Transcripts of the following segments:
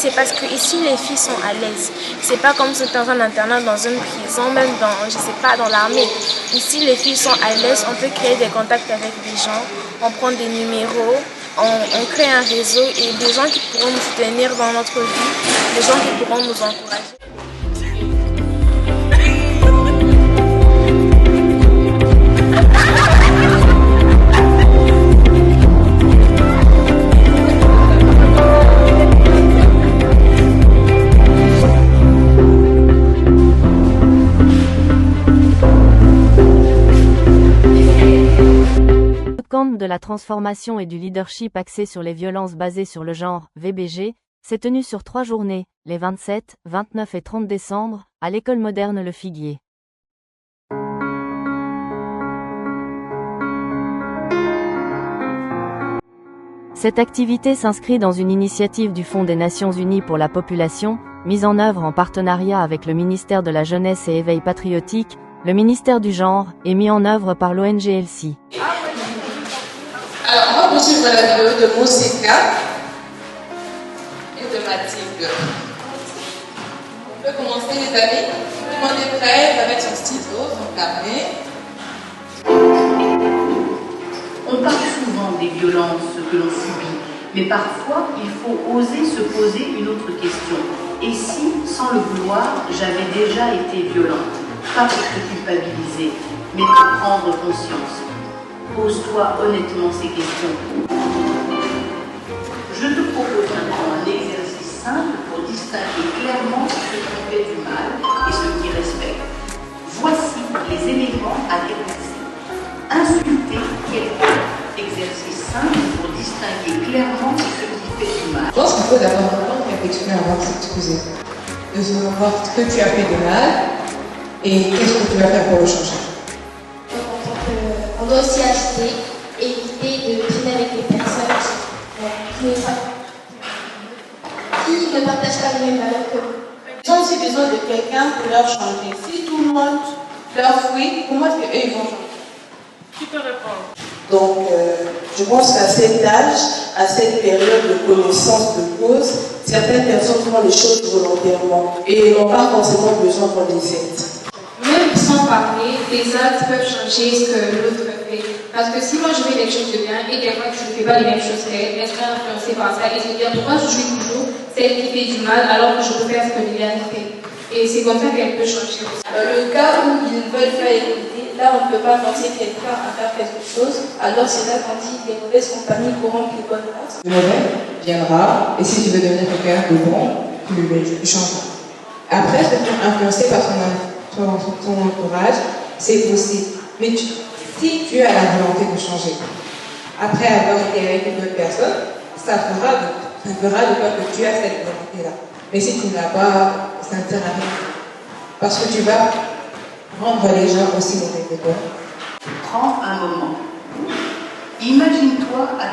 c'est parce que ici les filles sont à l'aise. C'est pas comme si dans un internat, dans une prison, même dans, je sais pas, dans l'armée. Ici les filles sont à l'aise, on peut créer des contacts avec des gens, on prend des numéros, on crée un réseau et des gens qui pourront nous soutenir dans notre vie, des gens qui pourront nous encourager. Camp de la transformation et du leadership axé sur les violences basées sur le genre, VBG, s'est tenu sur 3 journées, les 27, 29 et 30 décembre, à l'école moderne Le Figuier. Cette activité s'inscrit dans une initiative du Fonds des Nations Unies pour la population, mise en œuvre en partenariat avec le ministère de la Jeunesse et Éveil patriotique, le ministère du Genre, et mis en œuvre par l'ONG Elsie. Alors, on va poursuivre la vidéo de Moussika et de Mathilde. On peut commencer, les amis. Tout le monde est prêt avec son stylo, son carnet. On parle souvent des violences que l'on subit, mais parfois il faut oser se poser une autre question. Et si, sans le vouloir, j'avais déjà été violente? Pas pour te culpabiliser, mais pour prendre conscience. Pose-toi honnêtement ces questions. Je te propose maintenant un exercice simple pour distinguer clairement ce qui fait du mal et ce qui respecte. Voici les éléments à dépasser. Insulter quelqu'un. Exercice simple pour distinguer clairement ce qui fait du mal. Je pense qu'il faut d'abord apprendre à réfléchir à s'excuser. De savoir ce que tu as fait de mal et qu'est-ce que tu vas faire pour le changer. On doit aussi ajouter, éviter de traîner avec des personnes qui ne partagent pas les mêmes valeurs que vous. Ils ont aussi besoin de quelqu'un pour leur changer. Si tout le monde leur fuit, comment est-ce qu'eux ils vont changer? Qui peut répondre? Donc, je pense qu'à cet âge, à cette période de connaissance de cause, certaines personnes font les choses volontairement et n'ont pas forcément besoin qu'on les aide. Même sans parler, des actes peuvent changer ce que l'autre fait. Parce que si moi je fais quelque chose de bien et quelqu'un qui ne fait pas les mêmes choses qu'elle, elle sera influencée par ça et se dire pourquoi je suis toujours celle qui fait du mal alors que je peux faire ce que Liliane fait. Et c'est comme ça qu'elle peut changer. Le cas où ils veulent faire écouter, là on ne peut pas forcer quelqu'un à faire quelque chose, alors c'est là qu'on dit les mauvaises compagnies corrompent les bonnes races. Le mauvais viendra et si tu veux devenir quelqu'un de bon, tu changeras. Après, se faire influencer par ton entourage, c'est possible. Mais si tu as la volonté de changer, après avoir été avec une autre personne, ça fera de toi que tu as cette volonté-là. Mais si tu ne l'as pas, ça ne sert à rien. Parce que tu vas rendre les gens aussi mauvais que toi. Prends un moment. Imagine-toi à...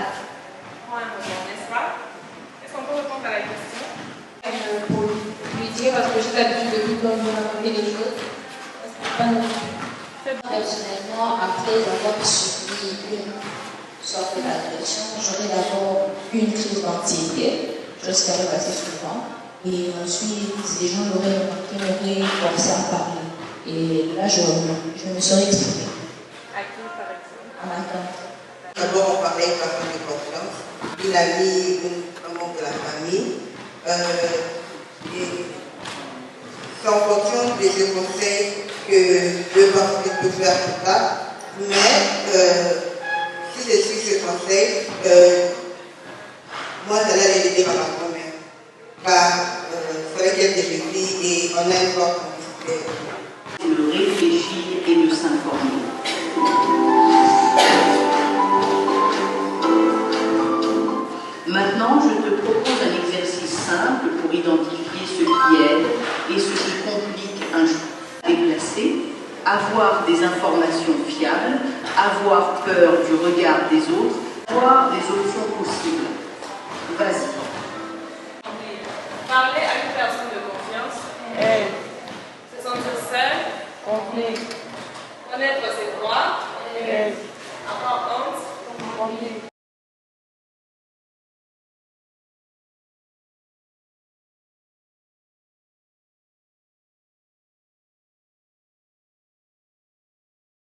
Prends un moment, n'est-ce pas? Est-ce qu'on peut répondre à la question? Pour lui dire, parce que j'ai l'habitude de lui donner des choses. Personnellement, après avoir subi une sorte d'agression, j'aurais d'abord une crise d'anxiété, chose qui arrive assez souvent. Et ensuite, les gens m'auraient forcé à parler. Et là, je me serais exprimée. À qui, par exemple? À ma tante. D'abord, on parlait de la famille de confiance, une amie, un membre de la famille. Et c'est en fonction des conseils que le partenaire peut faire plus tard. Mais si je suis ce conseil, moi, j'allais l'aider par ma grand-mère. Car il fallait qu'elle développe et on a une forte complicité. De réfléchir et de s'informer. Maintenant, je te propose un exercice simple pour identifier ce qui aide et ce qui complique un choix. Déplacer, avoir des informations fiables, avoir peur du regard des autres, avoir des options possibles. Vas-y. Parler à une personne de confiance, se sentir seul, connaître ses droits, avoir honte,